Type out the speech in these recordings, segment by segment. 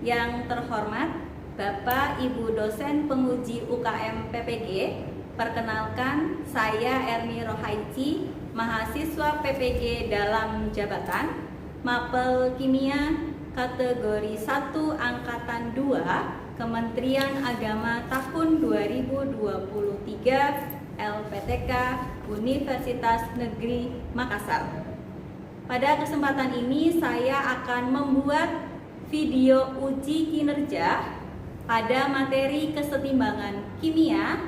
Yang terhormat Bapak Ibu dosen penguji UKM PPG, perkenalkan saya Erni Rohaici, mahasiswa PPG dalam jabatan Mapel Kimia kategori 1 Angkatan 2 Kementerian Agama tahun 2023 LPTK Universitas Negeri Makassar. Pada kesempatan ini saya akan membuat video uji kinerja pada materi kesetimbangan kimia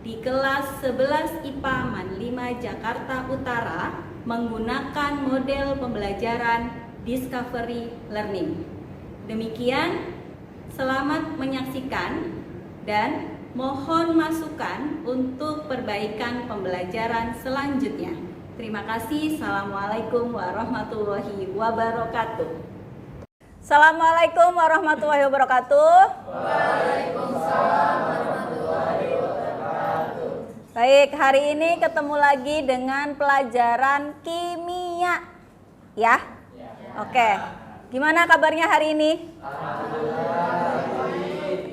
di kelas 11 IPA MAN 5 Jakarta Utara menggunakan model pembelajaran Discovery Learning. Demikian, selamat menyaksikan dan mohon masukan untuk perbaikan pembelajaran selanjutnya. Terima kasih. Assalamualaikum warahmatullahi wabarakatuh. Assalamualaikum warahmatullahi wabarakatuh. Waalaikumsalam warahmatullahi wabarakatuh. Baik, hari ini ketemu lagi dengan pelajaran kimia. Ya? Oke. Gimana kabarnya hari ini?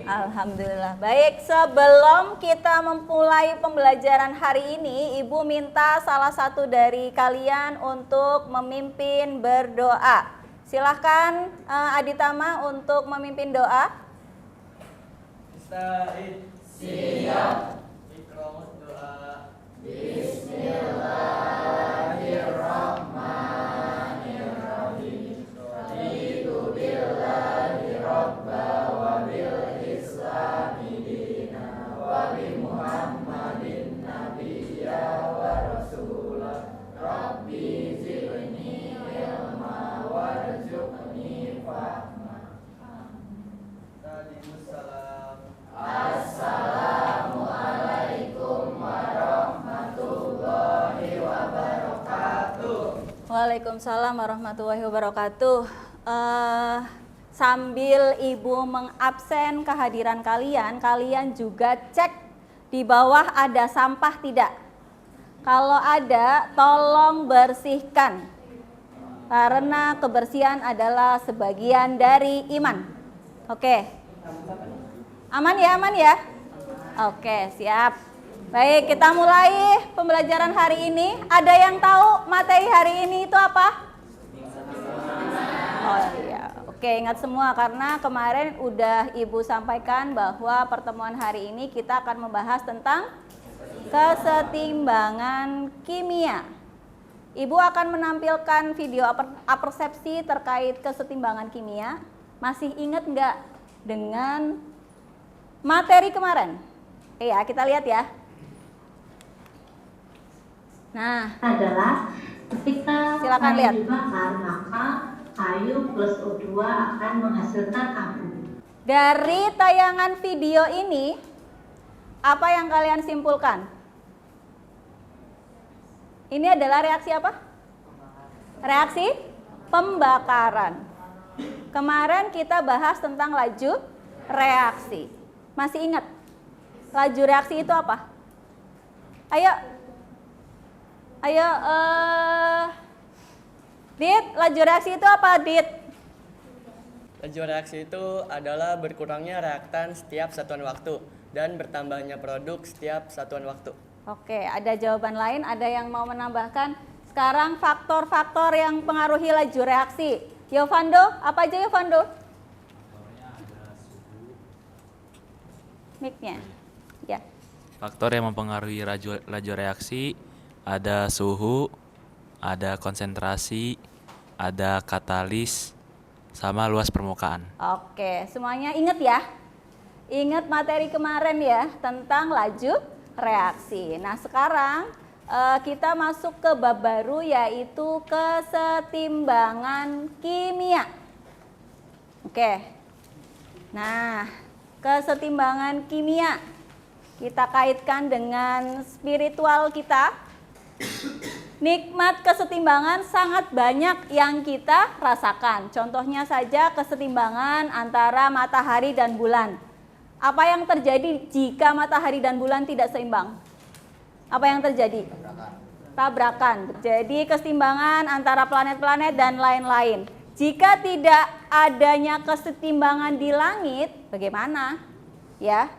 Alhamdulillah. Baik, sebelum kita memulai pembelajaran hari ini, Ibu minta salah satu dari kalian untuk memimpin berdoa. Silahkan Aditama untuk memimpin doa. Siap. Iqra doa. Bismillahirrahmanirrahim. Raditu billahi rabba wa bil islami dina wa bi Muhammadin nabiyya wa rasulah. Rabbi zidni ilma warzuqni fahma. Waalaikumsalam. Assalamualaikum warahmatullahi wabarakatuh. Waalaikumsalam warahmatullahi wabarakatuh. Sambil Ibu mengabsen kehadiran kalian, kalian juga cek di bawah ada sampah tidak? Kalau ada, tolong bersihkan. Karena kebersihan adalah sebagian dari iman. Oke. Aman ya, aman ya? Oke, siap. Baik, kita mulai pembelajaran hari ini. Ada yang tahu materi hari ini itu apa? Oh iya. Oke, ingat semua karena kemarin udah Ibu sampaikan bahwa pertemuan hari ini kita akan membahas tentang kesetimbangan kimia. Ibu akan menampilkan video apersepsi terkait kesetimbangan kimia. Masih ingat nggak dengan materi kemarin? Iya, kita lihat ya. Nah, adalah ketika silakan kayu lihat. dibakar, maka kayu plus O2 akan menghasilkan abu. Dari tayangan video ini, apa yang kalian simpulkan? Ini adalah reaksi apa? Reaksi pembakaran. Kemarin kita bahas tentang laju reaksi. Masih ingat? Laju reaksi itu apa? Ayo. Dit, laju reaksi itu apa, Dit? Laju reaksi itu adalah berkurangnya reaktan setiap satuan waktu dan bertambahnya produk setiap satuan waktu. Oke, ada jawaban lain? Ada yang mau menambahkan? Sekarang faktor-faktor yang pengaruhi laju reaksi. Yovando, apa aja Yovando? Mic-nya. Ya. Faktor yang mempengaruhi laju reaksi ada suhu, ada konsentrasi, ada katalis, sama luas permukaan. Oke, semuanya ingat ya. Ingat materi kemarin ya tentang laju reaksi. Nah, sekarang kita masuk ke bab baru yaitu kesetimbangan kimia. Oke. Nah, kesetimbangan kimia kita kaitkan dengan spiritual kita. Nikmat kesetimbangan sangat banyak yang kita rasakan. Contohnya saja kesetimbangan antara matahari dan bulan. Apa yang terjadi jika matahari dan bulan tidak seimbang? Apa yang terjadi? Tabrakan. Jadi kesetimbangan antara planet-planet dan lain-lain. Jika tidak adanya kesetimbangan di langit, bagaimana? Ya.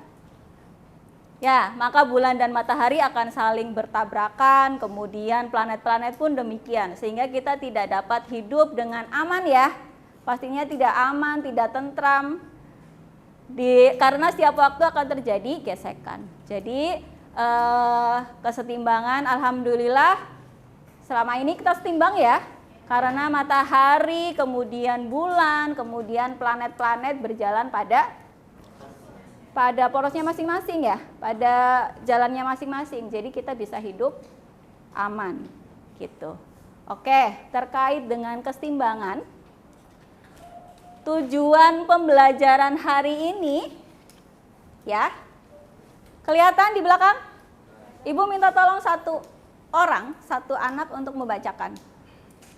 Ya, maka bulan dan matahari akan saling bertabrakan, kemudian planet-planet pun demikian, sehingga kita tidak dapat hidup dengan aman ya. Pastinya tidak aman, tidak tentram. Karena setiap waktu akan terjadi gesekan. Jadi kesetimbangan, alhamdulillah selama ini kita setimbang ya. Karena matahari, kemudian bulan, kemudian planet-planet berjalan pada porosnya masing-masing ya, pada jalannya masing-masing. Jadi kita bisa hidup aman gitu. Oke, terkait dengan kesetimbangan, tujuan pembelajaran hari ini ya, kelihatan di belakang? Ibu minta tolong satu anak untuk membacakan.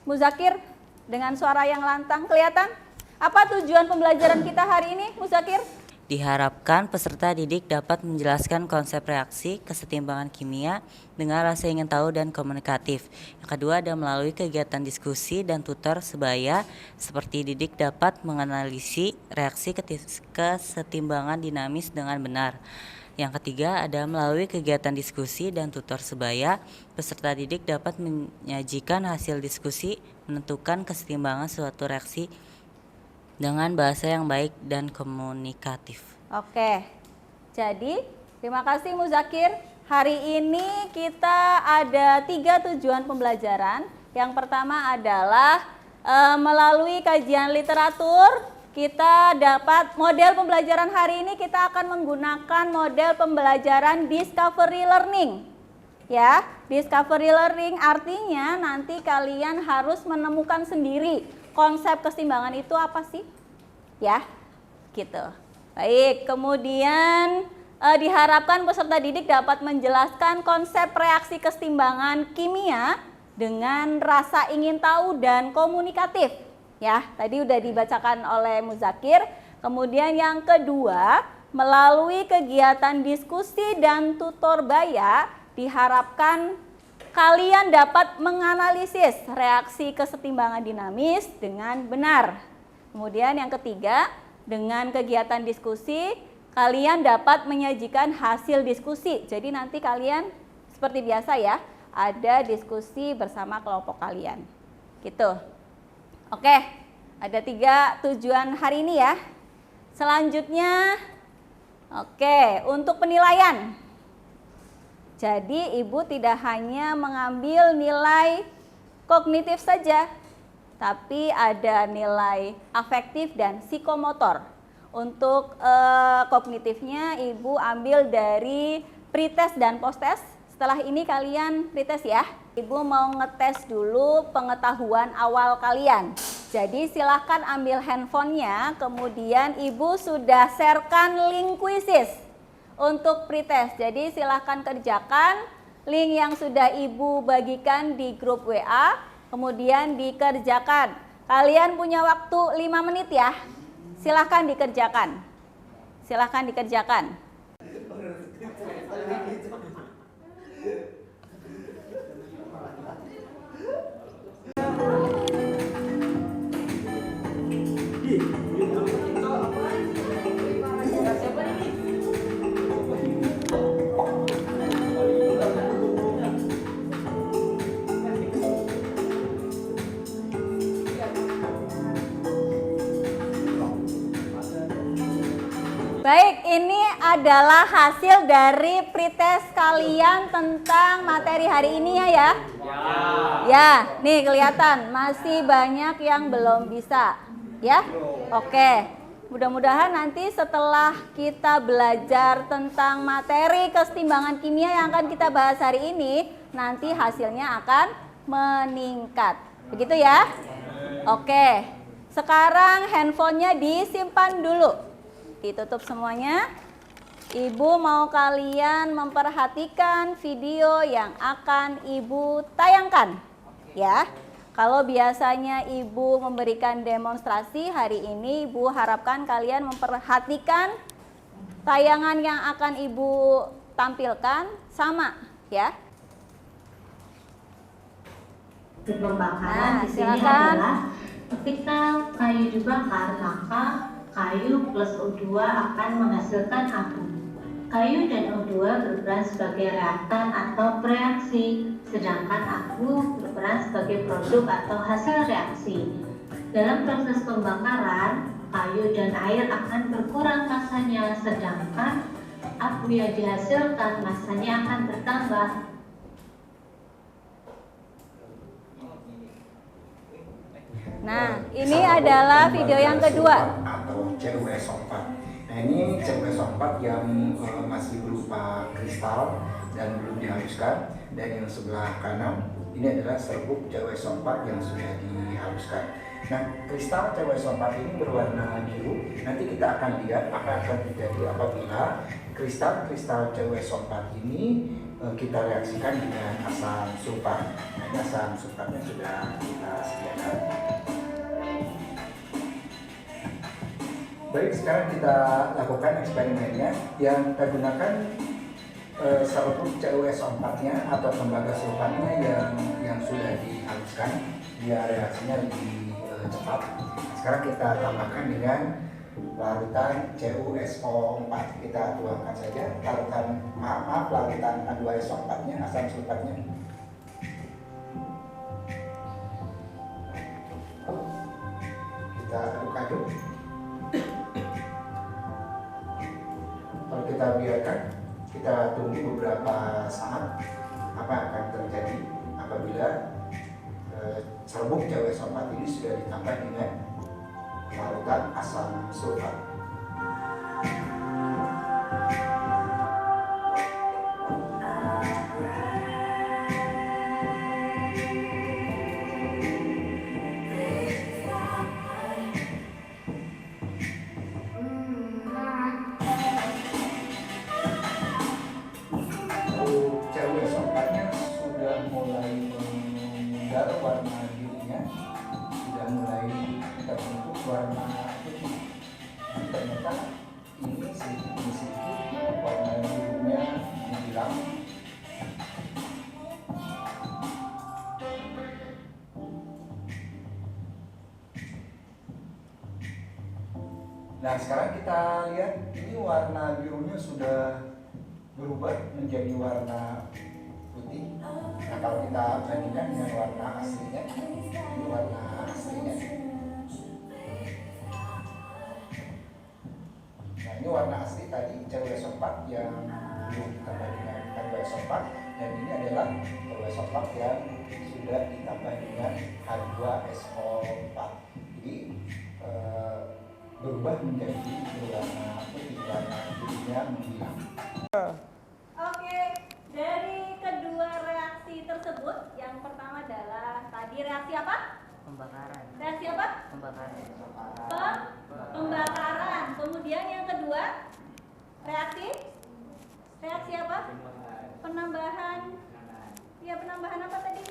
Muzakir dengan suara yang lantang, kelihatan? Apa tujuan pembelajaran kita hari ini, Muzakir? Diharapkan peserta didik dapat menjelaskan konsep reaksi kesetimbangan kimia dengan rasa ingin tahu dan komunikatif. Yang kedua ada melalui kegiatan diskusi dan tutor sebaya seperti didik dapat menganalisis reaksi kesetimbangan dinamis dengan benar. Yang ketiga ada melalui kegiatan diskusi dan tutor sebaya, peserta didik dapat menyajikan hasil diskusi menentukan kesetimbangan suatu reaksi dengan bahasa yang baik dan komunikatif. Oke, jadi terima kasih Muzakir. Hari ini kita ada 3 tujuan pembelajaran. Yang pertama adalah melalui kajian literatur, kita dapat model pembelajaran hari ini kita akan menggunakan model pembelajaran discovery learning. Ya, discovery learning artinya nanti kalian harus menemukan sendiri konsep kesetimbangan itu apa sih? Ya, gitu. Baik, kemudian diharapkan peserta didik dapat menjelaskan konsep reaksi kesetimbangan kimia dengan rasa ingin tahu dan komunikatif. Ya, tadi udah dibacakan oleh Muzakir. Kemudian yang kedua, melalui kegiatan diskusi dan tutor baya, diharapkan kalian dapat menganalisis reaksi kesetimbangan dinamis dengan benar. Kemudian yang ketiga, dengan kegiatan diskusi, kalian dapat menyajikan hasil diskusi. Jadi nanti kalian seperti biasa ya, ada diskusi bersama kelompok kalian. Gitu. Oke, ada 3 tujuan hari ini ya. Selanjutnya, oke, untuk penilaian. Jadi ibu tidak hanya mengambil nilai kognitif saja, tapi ada nilai afektif dan psikomotor. Untuk kognitifnya ibu ambil dari pretest dan posttest. Setelah ini kalian pretest ya. Ibu mau ngetes dulu pengetahuan awal kalian. Jadi silahkan ambil handphonenya, kemudian ibu sudah sharekan link kuisis untuk pretest. Jadi silahkan kerjakan link yang sudah ibu bagikan di grup WA, kemudian dikerjakan. Kalian punya waktu 5 menit ya, silahkan dikerjakan. Silahkan dikerjakan. Baik, ini adalah hasil dari pretest kalian tentang materi hari ini ya. Ya, nih kelihatan masih banyak yang belum bisa. Ya, oke. Mudah-mudahan nanti setelah kita belajar tentang materi kesetimbangan kimia yang akan kita bahas hari ini, nanti hasilnya akan meningkat. Begitu ya? Oke. Sekarang handphonenya disimpan dulu. Ditutup semuanya. Ibu mau kalian memperhatikan video yang akan ibu tayangkan. Ya. Kalau biasanya ibu memberikan demonstrasi, hari ini ibu harapkan kalian memperhatikan tayangan yang akan ibu tampilkan sama, ya. Pembakaran di sini silakan. adalah Ketika kayu dibakar, maka kayu plus O2 akan menghasilkan abu. Kayu dan O2 berperan sebagai reaktan atau bereaksi, sedangkan abu berperan sebagai produk atau hasil reaksi. Dalam proses pembakaran, kayu dan air akan berkurang masanya, sedangkan abu yang dihasilkan masanya akan bertambah. Nah, ini adalah video yang kedua. Atau CuSO4. Nah, ini CuSO4 yang masih berupa kristal dan belum dihaluskan. Dan yang sebelah kanan ini adalah serbuk CuSO4 yang sudah dihaluskan. Nah, kristal CuSO4 ini berwarna biru. Nanti kita akan lihat apa akan terjadi apabila kristal-kristal CuSO4 ini kita reaksikan dengan asam sulfat. Nah, ini asam sulfatnya sudah kita sediakan. Baik, sekarang kita lakukan eksperimennya. Yang kita gunakan serbuk CuSO4-nya atau tembaga sulfatnya yang sudah dihaluskan biar reaksinya lebih cepat. Sekarang kita tambahkan dengan larutan CuSO4. Kita tuangkan saja larutan H2SO4-nya, asam sulfatnya. Kita aduk-aduk. Kalau kita biarkan, kita tunggu beberapa saat, apa akan terjadi apabila serbuk CuSO4 ini sudah ditambah dengan larutan asam sulfat. CuSO4-nya sudah mulai memudar warna birunya, sudah mulai terbentuk warna putih. Ternyata ini sedikit warna birunya menghilang. Nah, sekarang kita lihat ini warna birunya sudah berubah menjadi warna putih. Nah, kalau kita bandingkan dengan warna aslinya, ini warna aslinya. Nah, ini warna asli tadi CuSO4 yang belum ditambah dengan H2SO4, dan ini adalah CuSO4 yang sudah ditambah dengan H2SO4. Jadi berubah menjadi berwarna putih, warna birunya menghilang. Oke, dari kedua reaksi tersebut, yang pertama adalah tadi reaksi apa? Pembakaran. Reaksi apa? Pembakaran. Pembakaran. Kemudian yang kedua, reaksi apa? Penambahan. Ya, penambahan apa tadi?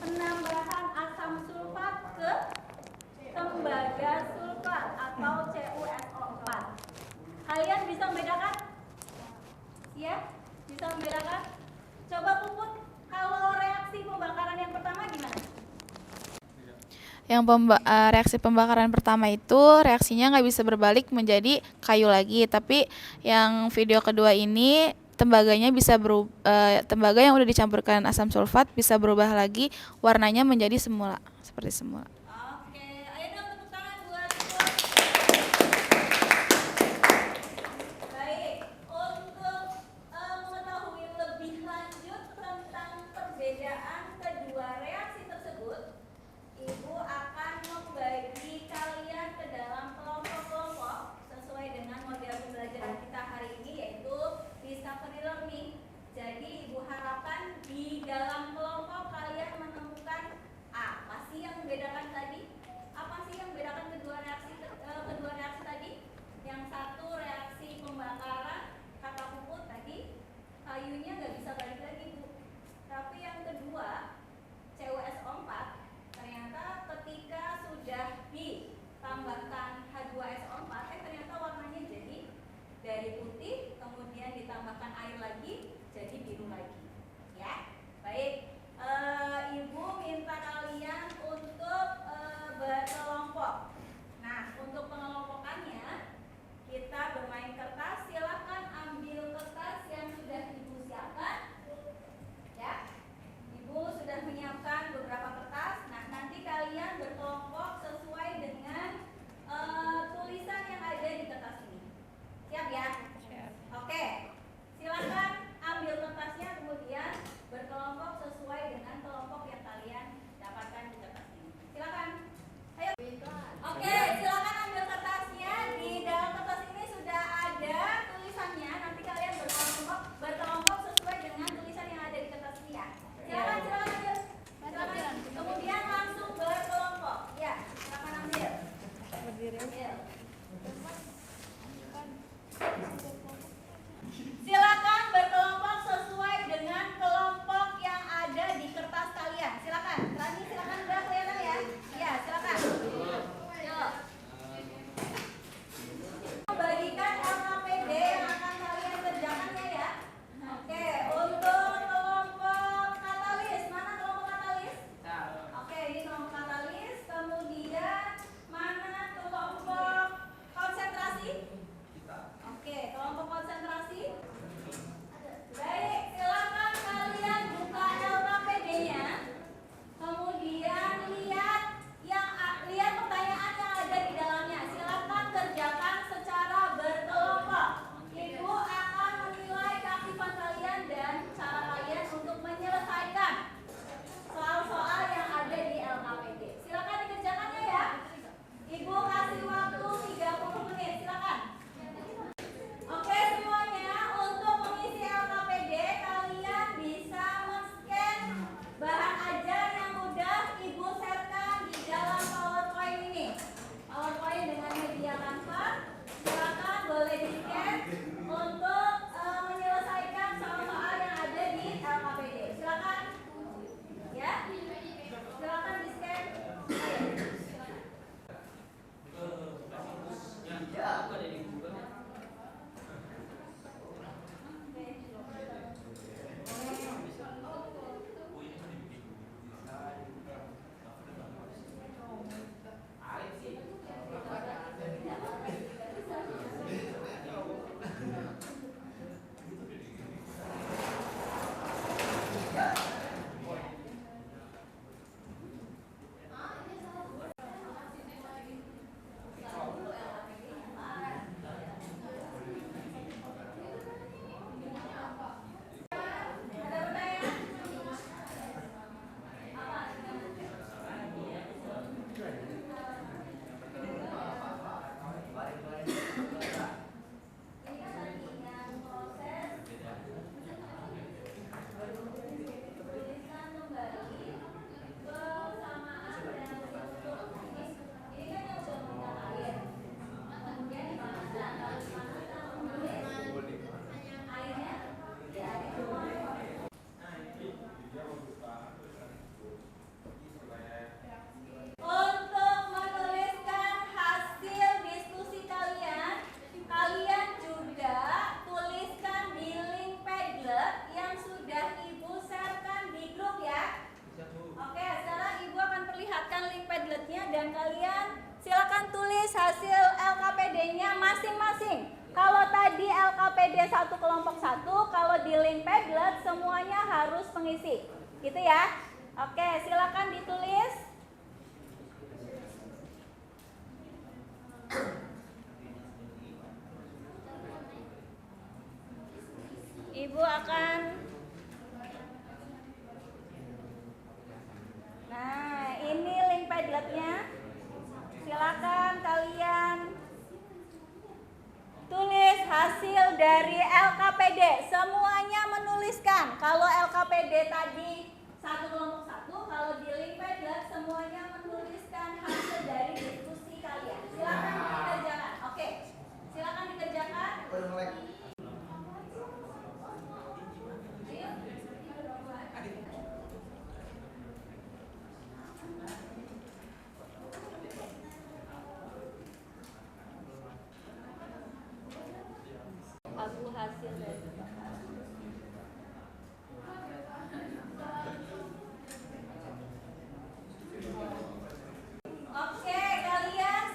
Penambahan asam sulfat ke tembaga sulfat atau CuSO4. Kalian bisa membedakan? Ya, bisa membedakan? Coba Puput, kalau reaksi pembakaran yang pertama gimana? Yang reaksi pembakaran pertama itu reaksinya nggak bisa berbalik menjadi kayu lagi, tapi yang video kedua ini tembaganya bisa tembaga yang udah dicampurkan asam sulfat bisa berubah lagi warnanya menjadi semula, seperti semula. Oke, ayo dong tepuk tangan buat Puput. Baik, untuk mengetahui lebih lanjut tentang perbedaan kedua reaksi tersebut, Ibu akan membagi kalian ke dalam kelompok-kelompok sesuai dengan model pembelajaran kita hari ini, yaitu discovery learning. Jadi Ibu harapkan di dalam kelompok kalian menemukan apa sih yang membedakan satu kelompok satu, kalau di link Padlet semuanya harus mengisi. Gitu ya. Oke, silakan ditulis. Ibu akan. Nah, ini link Padletnya. Silakan kalian tulis hasil dari LKPD. Semuanya menuliskan. Kalau LKPD tadi satu kelompok satu, kalau di link Padlet semuanya menuliskan hasil dari diskusi kalian. Silakan dikerjakan. Oke, silakan dikerjakan. Aku hasil dari Oke, kalian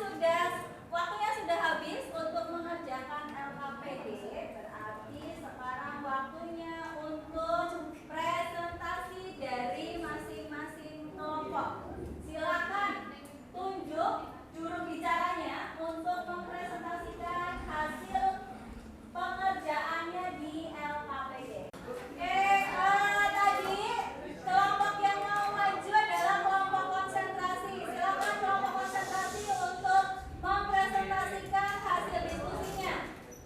waktunya sudah habis untuk mengerjakan LKPD. Berarti sekarang waktunya untuk presentasi dari masing-masing kelompok. Silakan tunjuk juru bicaranya untuk mempresentasikan hasil pengerjaannya di LKPD. Tadi kelompok yang mau maju adalah kelompok konsentrasi. Silakan kelompok konsentrasi untuk mempresentasikan hasil diskusinya.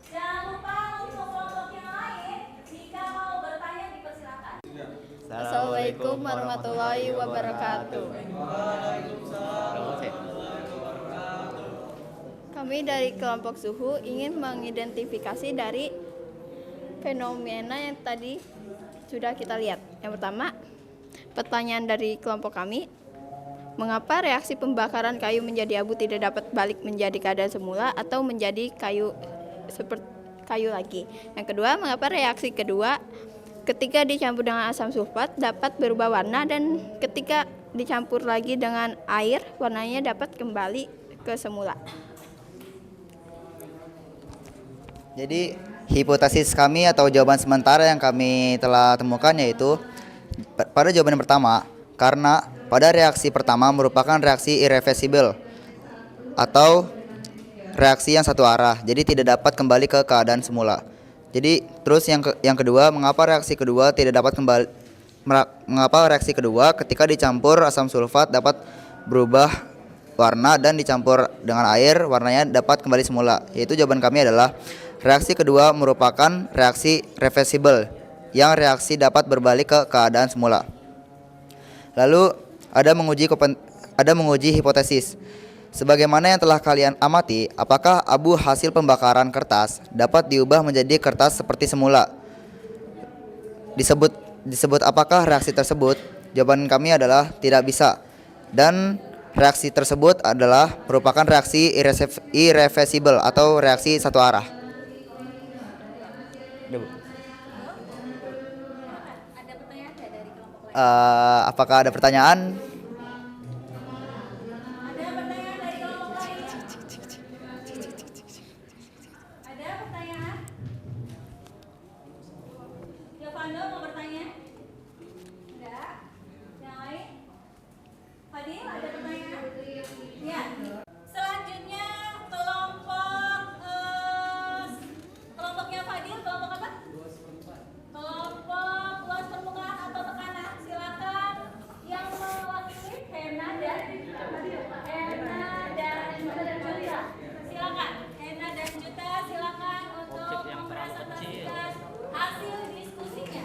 Jangan lupa untuk kelompok yang lain, jika mau bertanya dipersilakan. Assalamualaikum warahmatullahi wabarakatuh. Kami dari kelompok suhu ingin mengidentifikasi dari fenomena yang tadi sudah kita lihat. Yang pertama, pertanyaan dari kelompok kami, mengapa reaksi pembakaran kayu menjadi abu tidak dapat balik menjadi keadaan semula atau menjadi kayu seperti kayu lagi? Yang kedua, mengapa reaksi kedua ketika dicampur dengan asam sulfat dapat berubah warna dan ketika dicampur lagi dengan air warnanya dapat kembali ke semula? Jadi hipotesis kami atau jawaban sementara yang kami telah temukan yaitu pada jawaban yang pertama, karena pada reaksi pertama merupakan reaksi irreversible atau reaksi yang satu arah, jadi tidak dapat kembali ke keadaan semula. Jadi terus yang kedua, mengapa reaksi kedua ketika dicampur asam sulfat dapat berubah warna dan dicampur dengan air warnanya dapat kembali semula? Yaitu jawaban kami adalah reaksi kedua merupakan reaksi reversible yang reaksi dapat berbalik ke keadaan semula. Lalu ada menguji hipotesis. Sebagaimana yang telah kalian amati, apakah abu hasil pembakaran kertas dapat diubah menjadi kertas seperti semula? Disebut apakah reaksi tersebut? Jawaban kami adalah tidak bisa. Dan reaksi tersebut adalah merupakan reaksi irreversible atau reaksi satu arah. Ada pertanyaan nggak dari kelompok lain? Apakah ada pertanyaan? Ada pertanyaan dari kelompok lain? Ada pertanyaan? Yovando mau bertanya? Enggak? Yang lain? Fadil ada pertanyaan? Ya. Selanjutnya kelompoknya Fadil, kelompok apa? Kelompok luas permukaan atau tekanan. Silakan yang mewakili Hena dan Juta. Silakan Hena dan Juta, silakan untuk mempresentasikan hasil diskusinya.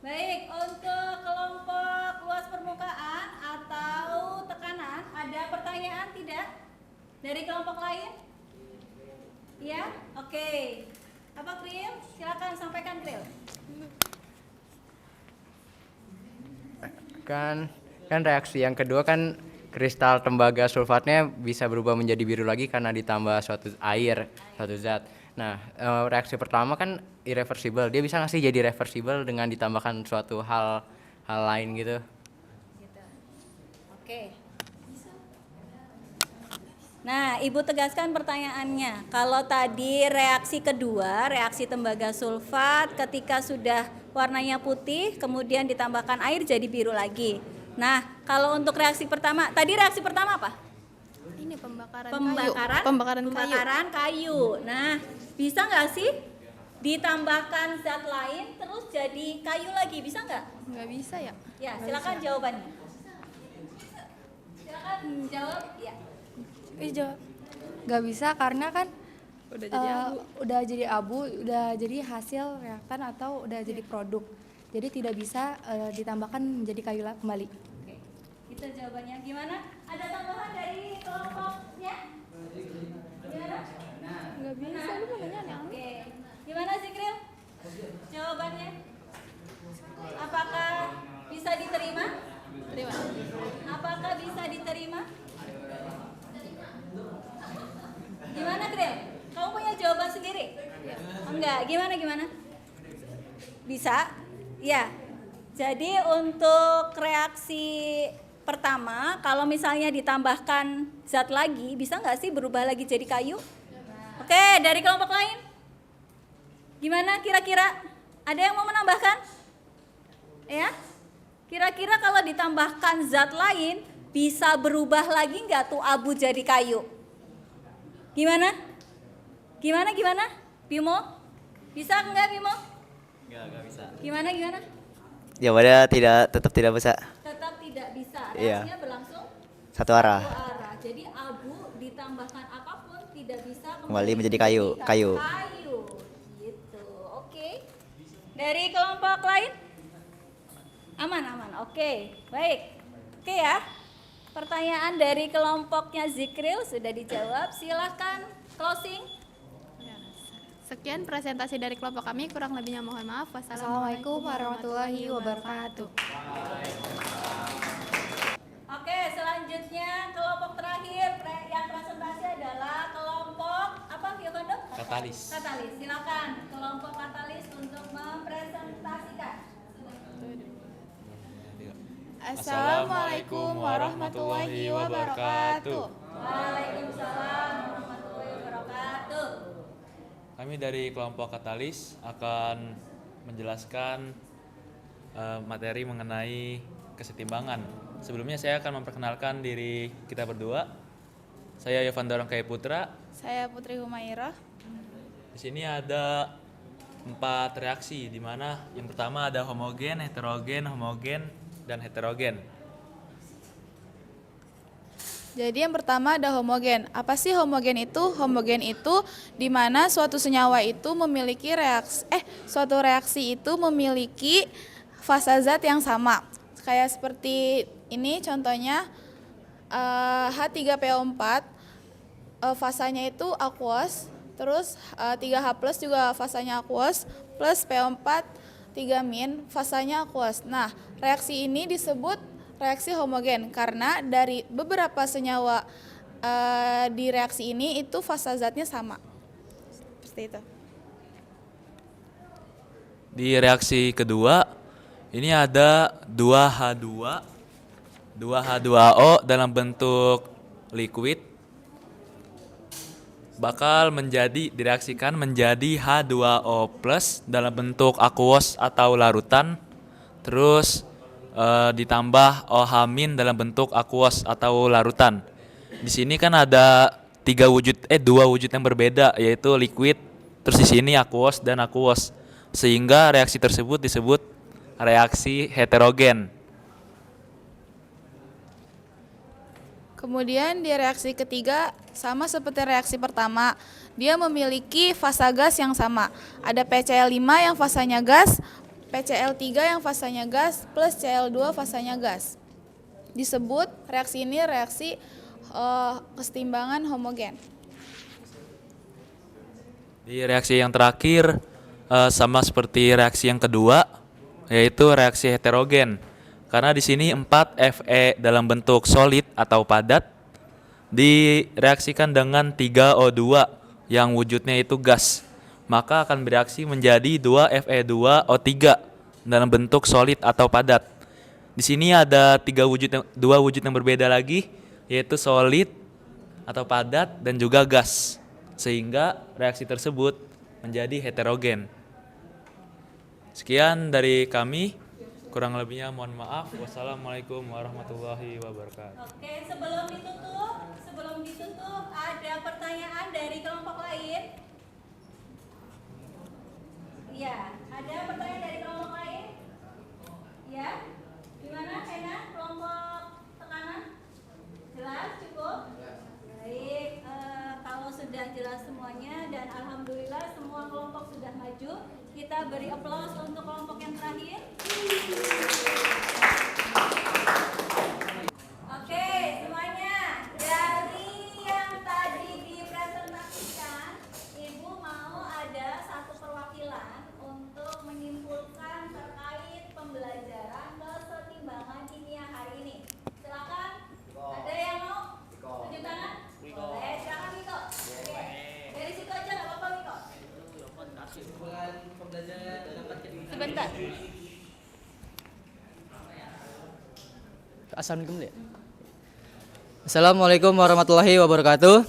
Baik, untuk kelompok luas permukaan atau tekanan, ada pertanyaan tidak dari kelompok lain? Ya, oke. Apa Kril? Silakan sampaikan Kril. Kan reaksi yang kedua kan kristal tembaga sulfatnya bisa berubah menjadi biru lagi karena ditambah suatu zat. Nah, reaksi pertama kan irreversible. Dia bisa nggak sih jadi reversible dengan ditambahkan suatu hal lain gitu? Oke. Nah, Ibu tegaskan pertanyaannya. Kalau tadi reaksi kedua, reaksi tembaga sulfat ketika sudah warnanya putih, kemudian ditambahkan air jadi biru lagi. Nah, kalau untuk reaksi pertama, tadi reaksi pertama apa? Ini pembakaran, Pembakaran kayu. Nah, bisa nggak sih ditambahkan zat lain terus jadi kayu lagi? Bisa nggak? Nggak bisa ya? Ya, silakan jawabannya. Silakan jawab. Ya. Jawab. Nggak bisa karena kan Udah jadi abu. udah jadi abu, udah jadi hasil reaktan atau udah jadi produk. Jadi tidak bisa ditambahkan menjadi kayu kembali. Oke. Itu jawabannya. Gimana? Ada tambahan dari kelompoknya? Gimana? Nggak bisa, lu namanya aneh. Oke. Gimana Zikril? Jawabannya? Apakah bisa diterima? Terima. Apakah bisa diterima? Gimana, Kril? Kamu punya jawaban sendiri? Enggak. Gimana? Bisa? Ya. Jadi untuk reaksi pertama, kalau misalnya ditambahkan zat lagi, bisa nggak sih berubah lagi jadi kayu? Oke, dari kelompok lain? Gimana kira-kira? Ada yang mau menambahkan? Ya? Kira-kira kalau ditambahkan zat lain, bisa berubah lagi nggak tuh abu jadi kayu? Gimana? Bimo? Bisa nggak Bimo? Nggak bisa. Gimana? Jawabannya tetap tidak bisa. Tetap tidak bisa. Iya. Reaksinya berlangsung Satu arah. satu arah. Jadi abu ditambahkan apapun tidak bisa Kembali menjadi kayu. Kayu. Gitu. Oke. Dari kelompok lain? Aman. Oke. Baik. Oke ya. Pertanyaan dari kelompoknya Zikril sudah dijawab. Silahkan closing. Sekian presentasi dari kelompok kami, kurang lebihnya mohon maaf. Assalamualaikum warahmatullahi wabarakatuh. Oke, selanjutnya kelompok terakhir yang presentasi adalah kelompok apa, Yovando? Katalis. Silakan kelompok katalis untuk mempresentasikan. Assalamualaikum warahmatullahi wabarakatuh. Waalaikumsalam warahmatullahi wabarakatuh. Kami dari kelompok Katalis akan menjelaskan materi mengenai kesetimbangan. Sebelumnya saya akan memperkenalkan diri kita berdua. Saya Yovando Rongkai Putra. Saya Putri Humairah. Di sini ada 4 reaksi, di mana yang pertama ada homogen, homogen, dan heterogen. Jadi yang pertama ada homogen. Apa sih homogen itu? Homogen itu di mana suatu senyawa itu memiliki suatu reaksi itu memiliki fasa zat yang sama. Kayak seperti ini contohnya H3PO4 fasanya itu aqueous, terus 3H+ juga fasanya aqueous, plus PO4 3- fasanya aqueous. Nah, reaksi ini disebut reaksi homogen karena dari beberapa senyawa di reaksi ini itu fasa zatnya sama. Seperti itu. Di reaksi kedua, ini ada 2H2O dalam bentuk liquid bakal direaksikan menjadi H2O+ dalam bentuk aqueous atau larutan, terus ditambah OH- dalam bentuk aqueous atau larutan. Di sini kan ada dua wujud yang berbeda, yaitu liquid, terus di sini aqueous dan aqueous, sehingga reaksi tersebut disebut reaksi heterogen. Kemudian di reaksi ketiga sama seperti reaksi pertama, dia memiliki fasa gas yang sama. Ada PCl5 yang fasanya gas, PCl3 yang fasanya gas, plus Cl2 fasanya gas. Disebut reaksi ini reaksi kesetimbangan homogen. Di reaksi yang terakhir sama seperti reaksi yang kedua, yaitu reaksi heterogen. Karena di sini 4 Fe dalam bentuk solid atau padat direaksikan dengan 3 O2 yang wujudnya itu gas, maka akan bereaksi menjadi 2 Fe2O3 dalam bentuk solid atau padat. Di sini ada 2 wujud yang berbeda lagi, yaitu solid, atau padat dan juga gas, sehingga reaksi tersebut menjadi heterogen. Sekian dari kami, kurang lebihnya mohon maaf. Wassalamualaikum warahmatullahi wabarakatuh. Oke, sebelum ditutup ada pertanyaan dari kelompok lain? Iya, ada pertanyaan dari kelompok lain? Ya, gimana Hena? Kelompok tekanan? Jelas, cukup? Baik, kalau sudah jelas semuanya dan alhamdulillah semua kelompok sudah maju, kita beri aplaus untuk kelompok yang terakhir. Oke, semuanya. Dari yang tadi dipresentasikan, Ibu mau ada satu perwakilan untuk menyimpulkan terkait pembelajaran kesetimbangan kimia hari ini. Silakan. Ada yang mau? Tunjuk tangan? Boleh, silakan Miko. Oke. Dari situ aja nggak apa-apa Miko. Sebentar. Assalamualaikum warahmatullahi wabarakatuh.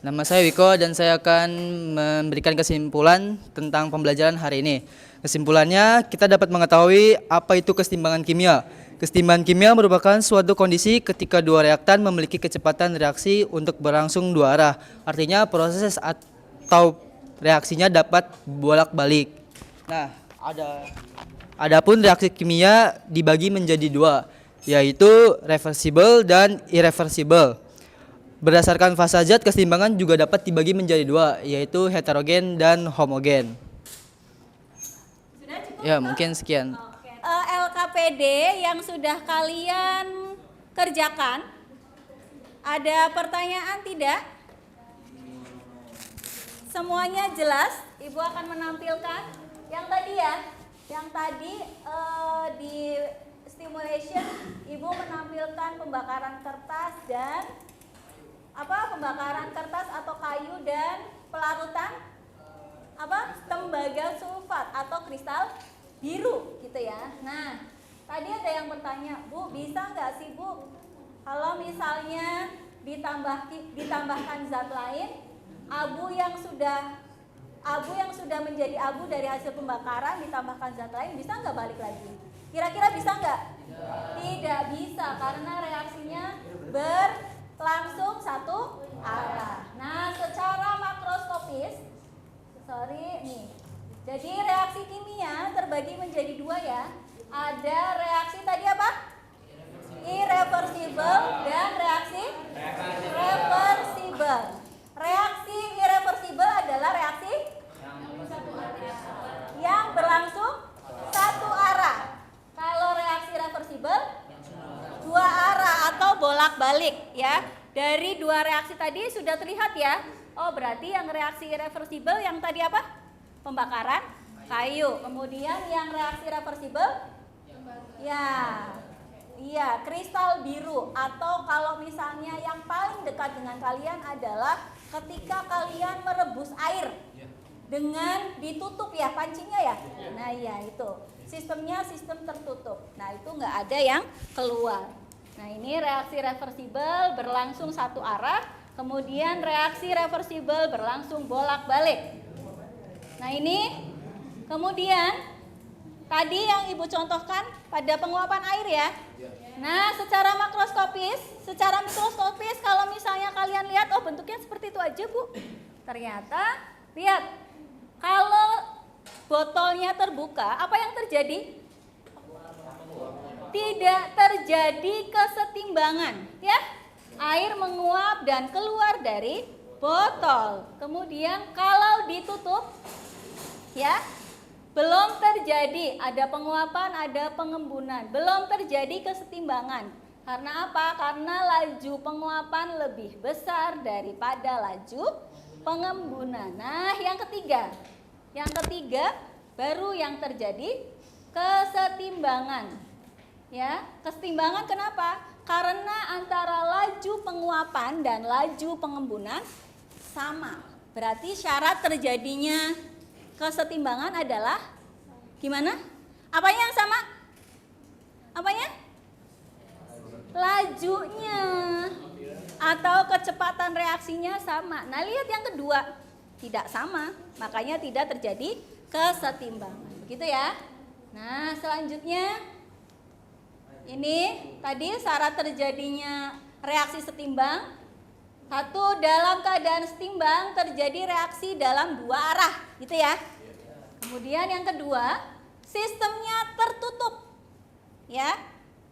Nama saya Wiko dan saya akan memberikan kesimpulan tentang pembelajaran hari ini. Kesimpulannya, kita dapat mengetahui apa itu kesetimbangan kimia. Kesetimbangan kimia merupakan suatu kondisi ketika dua reaktan memiliki kecepatan reaksi untuk berlangsung dua arah. Artinya proses atau reaksinya dapat bolak-balik. Nah, adapun reaksi kimia dibagi menjadi dua, yaitu reversible dan irreversible. Berdasarkan fase zat, kesetimbangan juga dapat dibagi menjadi dua, yaitu heterogen dan homogen. Sudah cukup? Ya, mungkin sekian. LKPD yang sudah kalian kerjakan, ada pertanyaan tidak? Semuanya jelas? Ibu akan menampilkan yang tadi ya, yang tadi di stimulation Ibu menampilkan pembakaran kertas dan pembakaran kertas atau kayu dan pelarutan tembaga sulfat atau kristal biru gitu ya. Nah, tadi ada yang bertanya, Bu, bisa nggak sih Bu kalau misalnya ditambahkan zat lain, abu yang sudah menjadi abu dari hasil pembakaran ditambahkan zat lain, bisa nggak balik lagi? Kira-kira bisa nggak? Tidak bisa, karena reaksinya berlangsung satu arah. Nah, secara makroskopis, jadi reaksi kimia terbagi menjadi dua ya. Ada reaksi tadi apa? Irreversible dan reaksi reversible. Reaksi irreversible adalah reaksi yang berlangsung satu arah. Kalau reaksi reversible dua arah atau bolak-balik ya. Dari dua reaksi tadi sudah terlihat ya. Oh, berarti yang reaksi irreversible yang tadi apa? Pembakaran kayu. Kemudian yang reaksi reversible Iya, kristal biru. Atau kalau misalnya yang paling dekat dengan kalian adalah ketika kalian merebus air dengan ditutup ya pancinya ya. Nah iya itu sistemnya sistem tertutup. Nah itu nggak ada yang keluar. Nah ini reaksi reversible berlangsung satu arah. Kemudian reaksi reversible berlangsung bolak-balik. Nah ini kemudian tadi yang Ibu contohkan pada penguapan air ya. Nah, secara mikroskopis kalau misalnya kalian lihat, oh bentuknya seperti itu aja Bu. Ternyata, lihat, kalau botolnya terbuka, apa yang terjadi? Tidak terjadi kesetimbangan, ya. Air menguap dan keluar dari botol. Kemudian kalau ditutup, ya, belum terjadi, ada penguapan, ada pengembunan, belum terjadi kesetimbangan. Karena apa? Karena laju penguapan lebih besar daripada laju pengembunan. Nah, yang ketiga baru yang terjadi kesetimbangan. Ya, kesetimbangan kenapa? Karena antara laju penguapan dan laju pengembunan sama. Berarti syarat terjadinya kesetimbangan adalah gimana? Apanya yang sama? Apanya? lajunya atau kecepatan reaksinya sama. Nah, lihat yang kedua, tidak sama, makanya tidak terjadi kesetimbangan. Begitu ya. Nah, selanjutnya ini tadi syarat terjadinya reaksi setimbang. Satu, dalam keadaan setimbang terjadi reaksi dalam dua arah, gitu ya. Kemudian yang kedua, sistemnya tertutup. Ya.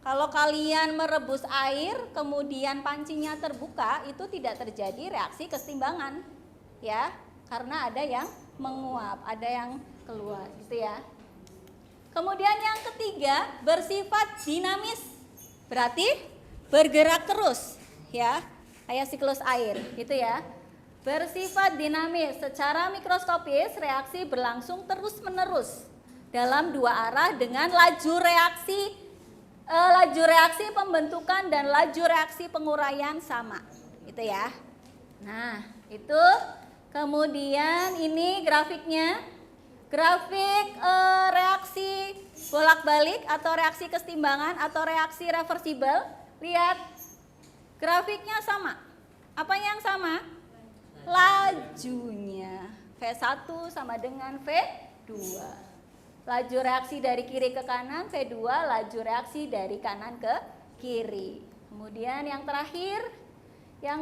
Kalau kalian merebus air, kemudian pancinya terbuka, itu tidak terjadi reaksi kesetimbangan. Ya, karena ada yang menguap, ada yang keluar, gitu ya. Kemudian yang ketiga, bersifat dinamis. Berarti bergerak terus, ya. Kayak siklus air, gitu ya. Bersifat dinamis, secara mikroskopis reaksi berlangsung terus-menerus dalam dua arah dengan laju reaksi pembentukan dan laju reaksi penguraian sama, gitu ya. Nah, itu kemudian ini grafiknya. Grafik reaksi bolak-balik atau reaksi kesetimbangan atau reaksi reversibel. Lihat. Grafiknya sama. Apa yang sama? Lajunya. V1 sama dengan V2. Laju reaksi dari kiri ke kanan, V2 laju reaksi dari kanan ke kiri. Kemudian yang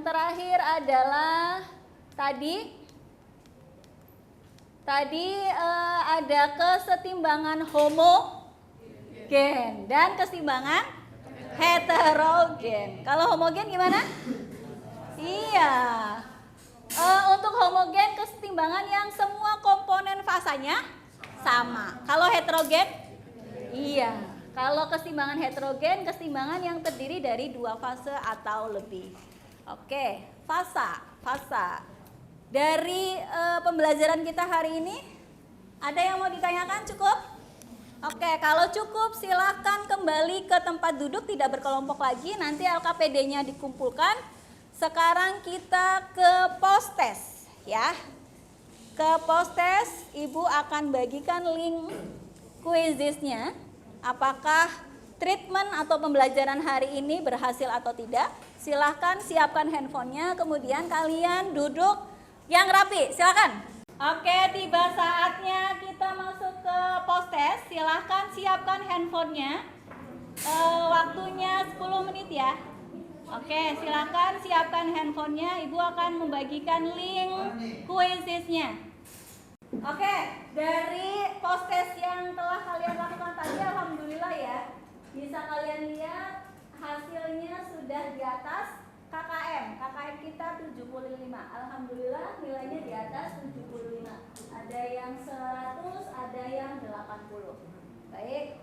terakhir adalah tadi ada kesetimbangan homogen dan kesetimbangan heterogen. Kalau homogen gimana? Iya. Untuk homogen kesetimbangan yang semua komponen fasanya sama. Kalau heterogen? Iya. Kalau kesetimbangan heterogen, kesetimbangan yang terdiri dari dua fase atau lebih. Oke, fasa. Dari pembelajaran kita hari ini, ada yang mau ditanyakan? Cukup? Oke, kalau cukup silahkan kembali ke tempat duduk, tidak berkelompok lagi. Nanti LKPD-nya dikumpulkan. Sekarang kita ke post-test, ya. Ke post-test, Ibu akan bagikan link quizisnya. Apakah treatment atau pembelajaran hari ini berhasil atau tidak? Silahkan siapkan handphonenya, kemudian kalian duduk yang rapi. Silahkan. Oke, tiba saatnya kita masuk ke post-test. Silahkan siapkan handphonenya. Waktunya 10 menit ya. Oke, silahkan siapkan handphonenya. Ibu akan membagikan link quizisnya. Oke, dari post-test yang telah kalian lakukan tadi, alhamdulillah ya. Bisa kalian lihat hasilnya sudah di atas KKM kita 75. Alhamdulillah nilainya di atas 75. Ada yang 100, ada yang 80. Baik,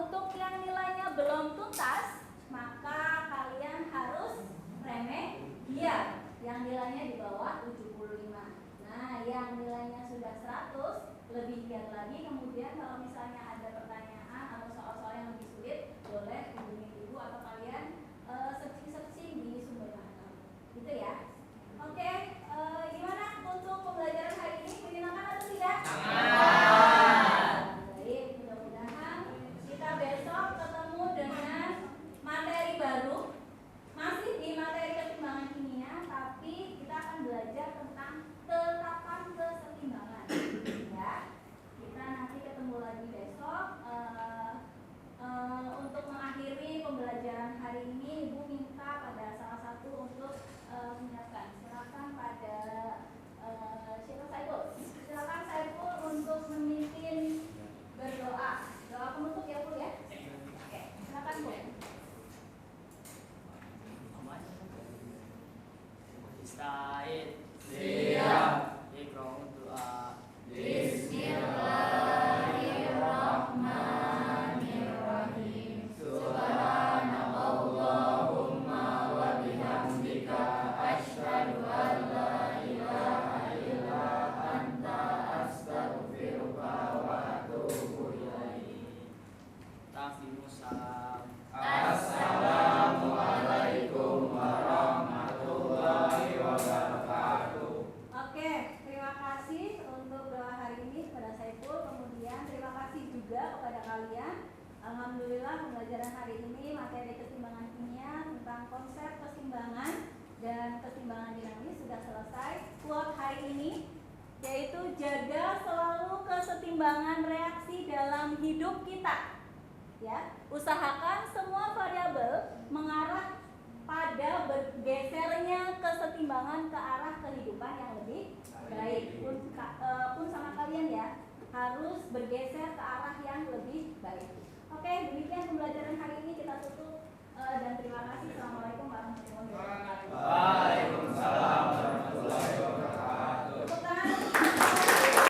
untuk yang nilainya belum tuntas, maka kalian harus remedial yang nilainya di bawah 75. Nah, yang nilainya sudah 100, lebih giat lagi. Kemudian kalau misalnya ada pertanyaan atau soal-soal yang lebih sulit, boleh hubungi Ibu atau kalian searching di sumber data. Gitu ya. Oke, gimana untuk pembelajaran hari ini? Menyenangkan atau tidak? Baik, mudah-mudahan kita besok ketemu dengan materi baru. Masih di materi kesetimbangan kimia, tapi kita akan belajar tentang tetapan kesetimbangan. Ya, kita nanti ketemu lagi besok. Untuk mengakhiri pembelajaran hari ini, Ibu minta pada salah satu untuk menyiapkan. Silakan pada siapa Saiful? Silakan Saiful untuk memimpin berdoa. Doa penutup ya Bu ya. Oke, silakan Bu. Ista'id. Siap. Iqra' doa. Bismillahirrahmanirrahim. Subhanallahumma wa bihamdika asyhadu an la ilaha illa anta astaghfiruka wa atubu ilaik. Salam. Assalamualaikum warahmatullahi wabarakatuh. Oke, terima kasih untuk doa hari ini kepada Saiful. Kemudian terima kasih juga kepada kalian Alhamdulillah pembelajaran hari ini materi keseimbangan kimia tentang konsep keseimbangan dan keseimbangan dinamis sudah selesai. Quote hari ini yaitu jaga selalu kesetimbangan reaksi dalam hidup kita. Ya, usahakan semua variabel mengarah pada bergesernya kesetimbangan ke arah kehidupan yang lebih baik. Pun sama kalian ya, harus bergeser ke arah yang lebih baik. Oke, demikian pembelajaran hari ini kita tutup dan terima kasih. Assalamualaikum warahmatullahi wabarakatuh.